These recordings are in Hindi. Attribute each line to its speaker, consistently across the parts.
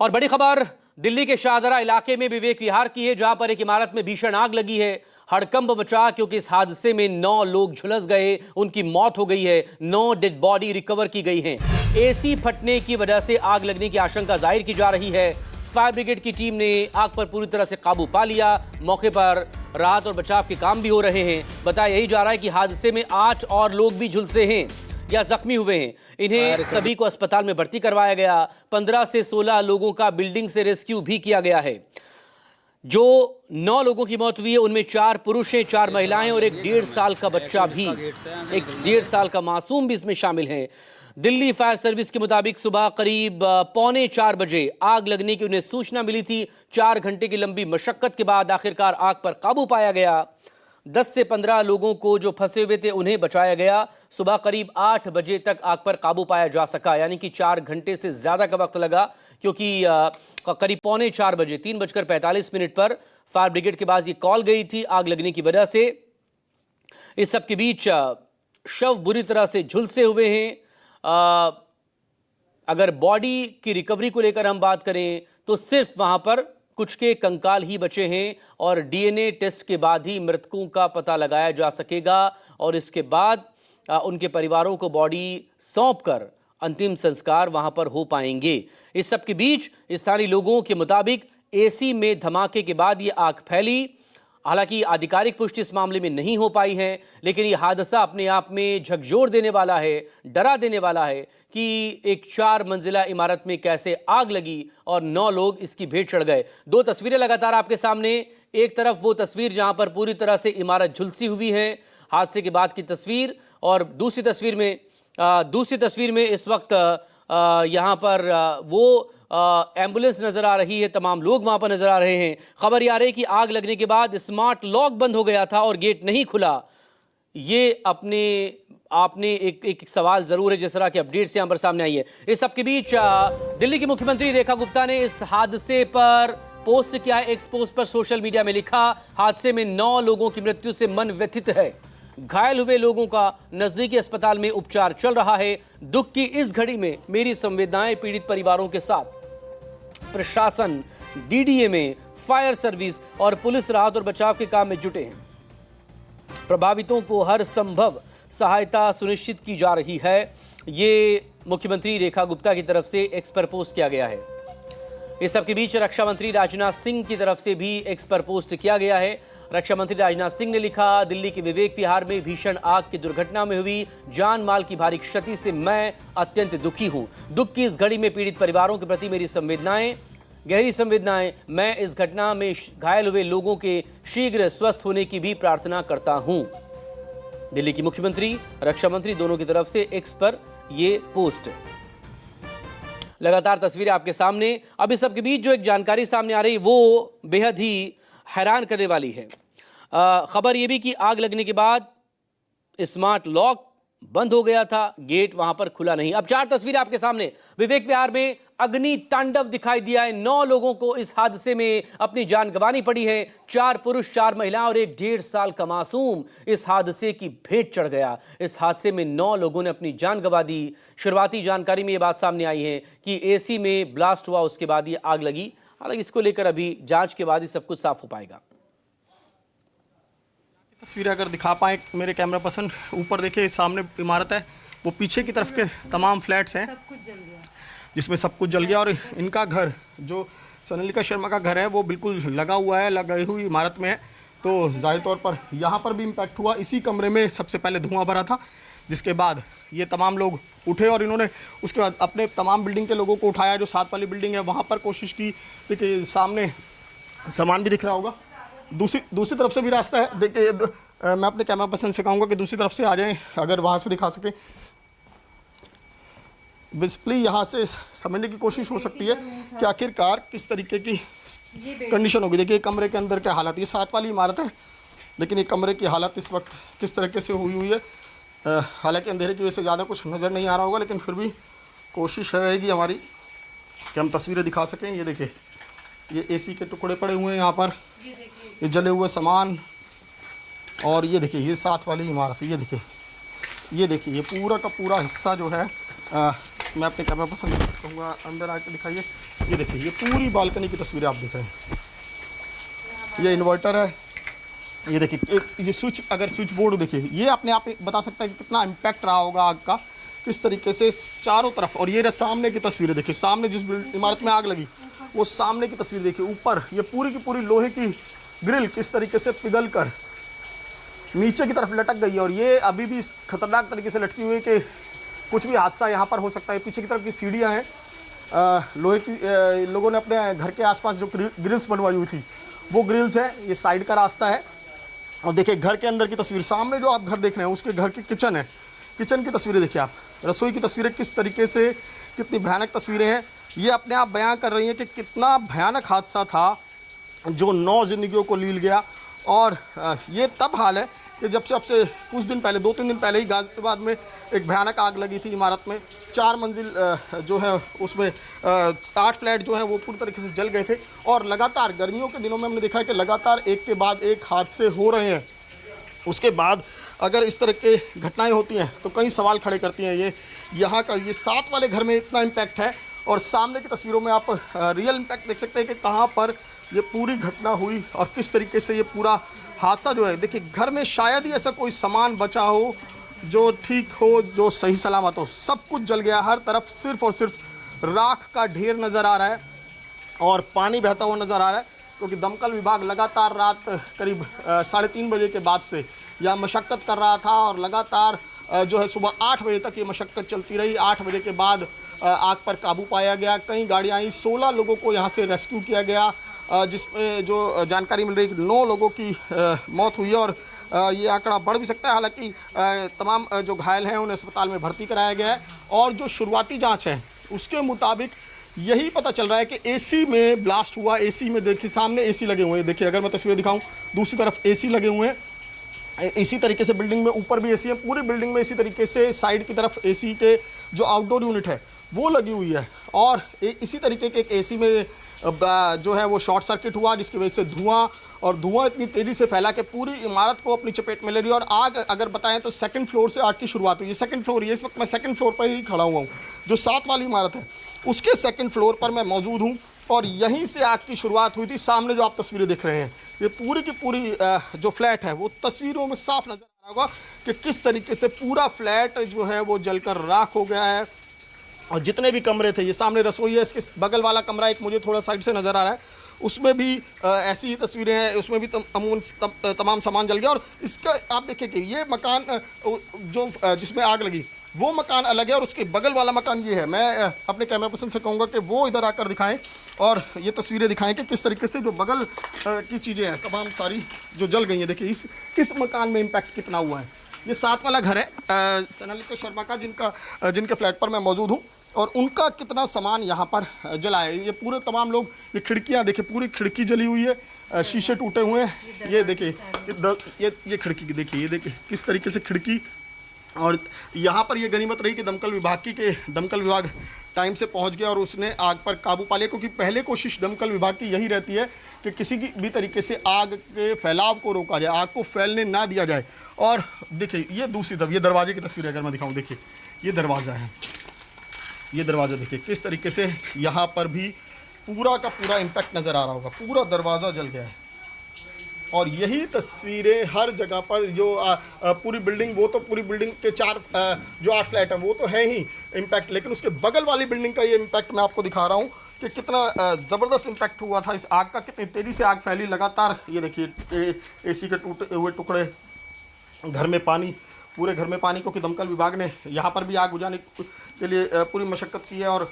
Speaker 1: और बड़ी खबर दिल्ली के शाहदरा इलाके में विवेक विहार की है, जहां पर एक इमारत में भीषण आग लगी है। हड़कंप मचा क्योंकि इस हादसे में 9 लोग झुलस गए, उनकी मौत हो गई है। 9 डेड बॉडी रिकवर की गई हैं। एसी फटने की वजह से आग लगने की आशंका जाहिर की जा रही है। फायर ब्रिगेड की टीम ने आग पर पूरी तरह से काबू पा लिया। मौके पर राहत और बचाव के काम भी हो रहे हैं। बताया यही जा रहा है कि हादसे में 8 और लोग भी झुलसे हैं या जख्मी हुए हैं। इन्हें सभी को अस्पताल में भर्ती करवाया गया। 15 से 16 लोगों का बिल्डिंग से रेस्क्यू भी किया गया है। जो 9 लोगों की मौत हुई है उनमें 4 पुरुष हैं, 4 महिलाएं और एक 1.5 साल का बच्चा भी, एक 1.5 साल का मासूम भी इसमें शामिल है। दिल्ली फायर सर्विस के मुताबिक सुबह करीब 3:45 बजे आग लगने की उन्हें सूचना मिली थी। 4 घंटे की लंबी मशक्कत के बाद आखिरकार आग पर काबू पाया गया। 10 से 15 लोगों को जो फंसे हुए थे उन्हें बचाया गया। सुबह करीब 8 बजे तक आग पर काबू पाया जा सका, यानी कि 4 घंटे से ज्यादा का वक्त लगा, क्योंकि करीब 3:45 बजे 3:45 पर फायर ब्रिगेड के पास ये कॉल गई थी आग लगने की वजह से। इस सब के बीच शव बुरी तरह से झुलसे हुए हैं। अगर बॉडी की रिकवरी को लेकर हम बात करें तो सिर्फ वहां पर कुछ के कंकाल ही बचे हैं और डीएनए टेस्ट के बाद ही मृतकों का पता लगाया जा सकेगा और इसके बाद उनके परिवारों को बॉडी सौंपकर अंतिम संस्कार वहां पर हो पाएंगे। इस सब के बीच स्थानीय लोगों के मुताबिक एसी में धमाके के बाद ये आग फैली। हालांकि आधिकारिक पुष्टि इस मामले में नहीं हो पाई है, लेकिन यह हादसा अपने आप में झकझोर देने वाला है, डरा देने वाला है कि एक 4 मंजिला इमारत में कैसे आग लगी और 9 लोग इसकी भेंट चढ़ गए। 2 तस्वीरें लगातार आपके सामने। एक तरफ वो तस्वीर जहां पर पूरी तरह से इमारत झुलसी हुई है, हादसे के बाद की तस्वीर, और दूसरी तस्वीर में इस वक्त यहां पर वो एम्बुलेंस नजर आ रही है, तमाम लोग वहां पर नजर आ रहे हैं। खबर यह आ रही है कि आग लगने के बाद स्मार्ट लॉक बंद हो गया था और गेट नहीं खुला। ये आपने एक सवाल जरूर है, जिस तरह की अपडेट्स यहां पर सामने आई है। इस सब के बीच दिल्ली की मुख्यमंत्री रेखा गुप्ता ने इस हादसे पर पोस्ट किया है। एक्स पोस्ट पर सोशल मीडिया में लिखा, हादसे में 9 लोगों की मृत्यु से मन व्यथित है। घायल हुए लोगों का नजदीकी अस्पताल में उपचार चल रहा है। दुख की इस घड़ी में मेरी संवेदनाएं पीड़ित परिवारों के साथ। प्रशासन, डीडीएमए, फायर सर्विस और पुलिस राहत और बचाव के काम में जुटे हैं। प्रभावितों को हर संभव सहायता सुनिश्चित की जा रही है। ये मुख्यमंत्री रेखा गुप्ता की तरफ से एक्स पर पोस्ट किया गया है। इस सबके बीच रक्षा मंत्री राजनाथ सिंह की तरफ से भी एक्स पर पोस्ट किया गया है। रक्षा मंत्री राजनाथ सिंह ने लिखा, दिल्ली के विवेक विहार में भीषण आग की दुर्घटना में हुई जान माल की भारी क्षति से मैं अत्यंत दुखी हूं। दुख की इस घड़ी में पीड़ित परिवारों के प्रति मेरी संवेदनाएं, गहरी संवेदनाएं। मैं इस घटना में घायल हुए लोगों के शीघ्र स्वस्थ होने की भी प्रार्थना करता हूं। दिल्ली की मुख्यमंत्री, रक्षा मंत्री दोनों की तरफ से एक्स पर यह पोस्ट। लगातार तस्वीरें आपके सामने। अब इस सब के बीच जो एक जानकारी सामने आ रही वो बेहद ही हैरान करने वाली है। खबर यह भी कि आग लगने के बाद स्मार्ट लॉक बंद हो गया था, गेट वहां पर खुला नहीं। अब 4 तस्वीरें आपके सामने। विवेक विहार में अग्नि तांडव दिखाई दिया है। 9 लोगों को इस हादसे में अपनी जान गंवानी पड़ी है। 4 पुरुष, 4 महिलाएं और एक 1.5 साल का मासूम इस हादसे की भेंट चढ़ गया। इस हादसे में 9 लोगों ने अपनी जान गंवा दी। शुरुआती जानकारी में यह बात सामने आई है कि एसी में ब्लास्ट हुआ, उसके बाद ये आग लगी। हालांकि इसको लेकर अभी जांच के बाद ही सब कुछ साफ हो पाएगा।
Speaker 2: तस्वीरें अगर दिखा पाए मेरे कैमरा पर्सन, ऊपर देखिए सामने इमारत है, वो पीछे की तरफ के तमाम फ्लैट्स हैं जिसमें सब कुछ जल गया। और इनका घर, जो सोनालिका शर्मा का घर है, वो बिल्कुल लगा हुआ है, लगाई हुई इमारत में है। तो जाहिर तौर पर यहाँ पर भी इम्पैक्ट हुआ। इसी कमरे में सबसे पहले धुआं भरा था, जिसके बाद ये तमाम लोग उठे और इन्होंने उसके बाद अपने तमाम बिल्डिंग के लोगों को उठाया। जो 7 वाली बिल्डिंग है वहाँ पर कोशिश की। देखिए सामने सामान भी दिख रहा होगा। दूसरी तरफ से भी रास्ता है। देखिए मैं अपने कैमरा पर्सन से कहूँगा कि दूसरी तरफ से आ जाएं, अगर वहाँ से दिखा सकें। बेसिकली यहाँ से समझने की कोशिश हो सकती है कि आखिरकार किस तरीके की कंडीशन होगी। देखिए कमरे के अंदर क्या हालत, ये 7 वाली इमारत है, लेकिन ये कमरे की हालत इस वक्त किस तरीके से हुई है। हालांकि अंधेरे की वजह से ज़्यादा कुछ नज़र नहीं आ रहा होगा, लेकिन फिर भी कोशिश रहेगी हमारी कि हम तस्वीरें दिखा सकें। ये देखिए, ये एसी के टुकड़े पड़े हुए हैं यहाँ पर, ये जले हुए सामान, और ये देखिए ये 7 वाली इमारत। ये देखिए ये पूरा का पूरा हिस्सा जो है मैं अपने कैमरा पर्सन कहूँगा अंदर आके दिखाइए। ये देखिए, ये पूरी बालकनी की तस्वीरें आप देख रहे हैं। ये इन्वर्टर है, ये देखिए, ये स्विच, अगर स्विच बोर्ड देखिए, ये अपने आप बता सकता है कि कितना इम्पैक्ट रहा होगा आग का, किस तरीके से चारों तरफ। और ये सामने की तस्वीरें देखिए, सामने जिस इमारत में आग लगी वो सामने की तस्वीर देखिए। ऊपर ये पूरी की पूरी लोहे की ग्रिल किस तरीके से पिघल कर नीचे की तरफ लटक गई है, और ये अभी भी खतरनाक तरीके से लटकी हुई है कि कुछ भी हादसा यहाँ पर हो सकता है। पीछे की तरफ की सीढ़ियाँ हैं लोहे की, लोगों ने अपने घर के आसपास जो ग्रिल्स बनवाई हुई थी वो ग्रिल्स है। ये साइड का रास्ता है। और देखिए घर के अंदर की तस्वीर, सामने जो आप घर देख रहे हैं उसके घर की किचन है, किचन की तस्वीरें देखिए आप, रसोई की तस्वीरें किस तरीके से, कितनी भयानक तस्वीरें हैं। ये अपने आप बयां कर रही हैं कि कितना भयानक हादसा था जो 9 जिंदगियों को लील गया। और ये तब हाल है कि जब से कुछ दिन पहले, 2-3 दिन पहले ही गाजियाबाद में एक भयानक आग लगी थी इमारत में। 4 मंजिल जो है उसमें 8 फ्लैट जो है वो पूरी तरीके से जल गए थे। और लगातार गर्मियों के दिनों में हमने देखा है कि लगातार एक के बाद एक हादसे हो रहे हैं। उसके बाद अगर इस तरह के घटनाएं होती हैं तो कई सवाल खड़े करती हैं। ये यहाँ का ये 7 वाले घर में इतना इम्पैक्ट है, और सामने की तस्वीरों में आप रियल इम्पैक्ट देख सकते हैं कि कहाँ पर ये पूरी घटना हुई और किस तरीके से ये पूरा हादसा जो है। देखिए घर में शायद ही ऐसा कोई सामान बचा हो जो ठीक हो, जो सही सलामत हो। सब कुछ जल गया, हर तरफ सिर्फ और सिर्फ राख का ढेर नज़र आ रहा है और पानी बहता हुआ नज़र आ रहा है, क्योंकि दमकल विभाग लगातार रात करीब 3:30 बजे के बाद से यह मशक्क़त कर रहा था, और लगातार जो है सुबह 8 बजे तक ये मशक्क़त चलती रही। 8 बजे के बाद आग पर काबू पाया गया। कई गाड़ियाँ आई, 16 लोगों को यहाँ से रेस्क्यू किया गया, जिसमें जो जानकारी मिल रही है कि 9 लोगों की मौत हुई है, और ये आंकड़ा बढ़ भी सकता है। हालांकि तमाम जो घायल हैं उन्हें अस्पताल में भर्ती कराया गया है, और जो शुरुआती जांच है उसके मुताबिक यही पता चल रहा है कि एसी में ब्लास्ट हुआ। एसी में देखिए सामने एसी लगे हुए हैं, देखिए अगर मैं तस्वीरें दिखाऊं, दूसरी तरफ एसी लगे हुए हैं। इसी तरीके से बिल्डिंग में ऊपर भी एसी है, पूरी बिल्डिंग में इसी तरीके से साइड की तरफ एसी के जो आउटडोर यूनिट है वो लगी हुई है। और इसी तरीके के एक एसी में जो है वो शॉर्ट सर्किट हुआ, जिसकी वजह से धुआं इतनी तेज़ी से फैला कि पूरी इमारत को अपनी चपेट में ले रही है। और आग अगर बताएं तो 2nd फ्लोर से आग की शुरुआत हुई। ये 2nd फ्लोर, ये इस वक्त मैं 2nd फ्लोर पर ही खड़ा हुआ हूँ। जो 7 वाली इमारत है उसके 2nd फ्लोर पर मैं मौजूद हूँ, और यहीं से आग की शुरुआत हुई थी। सामने जो आप तस्वीरें देख रहे हैं, ये पूरी की पूरी जो फ्लैट है वो तस्वीरों में साफ नजर आ रहा होगा कि किस तरीके से पूरा फ्लैट जो है वो जलकर राख हो गया है। और जितने भी कमरे थे, ये सामने रसोई है, इसके बगल वाला कमरा एक मुझे थोड़ा साइड से नज़र आ रहा है, उसमें भी ऐसी ही तस्वीरें हैं, उसमें भी तमाम सामान जल गया। और इसका आप देखिए कि ये मकान जो जिसमें आग लगी वो मकान अलग है, और उसके बगल वाला मकान ये है। मैं अपने कैमरा पर्सन से कहूँगा कि वो इधर आकर दिखाएं और ये तस्वीरें दिखाएं कि किस तरीके से जो बगल की चीज़ें हैं तमाम सारी जो जल गई हैं। देखिए किस मकान में इम्पैक्ट कितना हुआ है। ये 7 वाला घर है सोनालिका शर्मा का, जिनके फ्लैट पर मैं मौजूद हूँ, और उनका कितना सामान यहाँ पर जला है। ये पूरे तमाम लोग, ये खिड़कियाँ देखिए, पूरी खिड़की जली हुई है, शीशे टूटे हुए हैं। ये देखिए ये खिड़की देखिए, ये देखिए किस तरीके से खिड़की। और यहाँ पर ये गनीमत रही कि दमकल विभाग टाइम से पहुँच गया और उसने आग पर काबू पा लिया, क्योंकि पहले कोशिश दमकल विभाग की यही रहती है कि किसी की भी तरीके से आग के फैलाव को रोका जाए, आग को फैलने ना दिया जाए। और देखिए ये दूसरी तरफ, ये दरवाजे की तस्वीर अगर मैं दिखाऊँ, देखिए ये दरवाज़ा है, ये दरवाज़ा देखिए किस तरीके से यहाँ पर भी पूरा का पूरा इम्पैक्ट नज़र आ रहा होगा। पूरा दरवाज़ा जल गया है, और यही तस्वीरें हर जगह पर जो पूरी बिल्डिंग, वो तो पूरी बिल्डिंग के 4 जो 8 फ्लैट हैं वो तो है ही इम्पैक्ट, लेकिन उसके बगल वाली बिल्डिंग का ये इम्पैक्ट मैं आपको दिखा रहा हूँ कि कितना ज़बरदस्त इम्पैक्ट हुआ था इस आग का, कितनी तेज़ी से आग फैली लगातार। ये देखिए एसी के टूटे हुए टुकड़े, घर में पानी, पूरे घर में पानी, क्योंकि दमकल विभाग ने यहाँ पर भी आग बुझाने के लिए पूरी मशक्क़त की है, और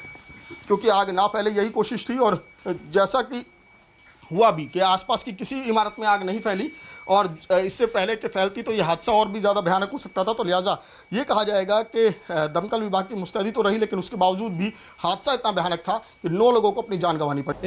Speaker 2: क्योंकि आग ना फैले यही कोशिश थी। और जैसा कि हुआ भी कि आसपास की किसी इमारत में आग नहीं फैली, और इससे पहले कि फैलती तो ये हादसा और भी ज़्यादा भयानक हो सकता था। तो लिहाजा ये कहा जाएगा कि दमकल विभाग की मुस्तैदी तो रही, लेकिन उसके बावजूद भी हादसा इतना भयानक था कि 9 लोगों को अपनी जान गंवानी पड़ी।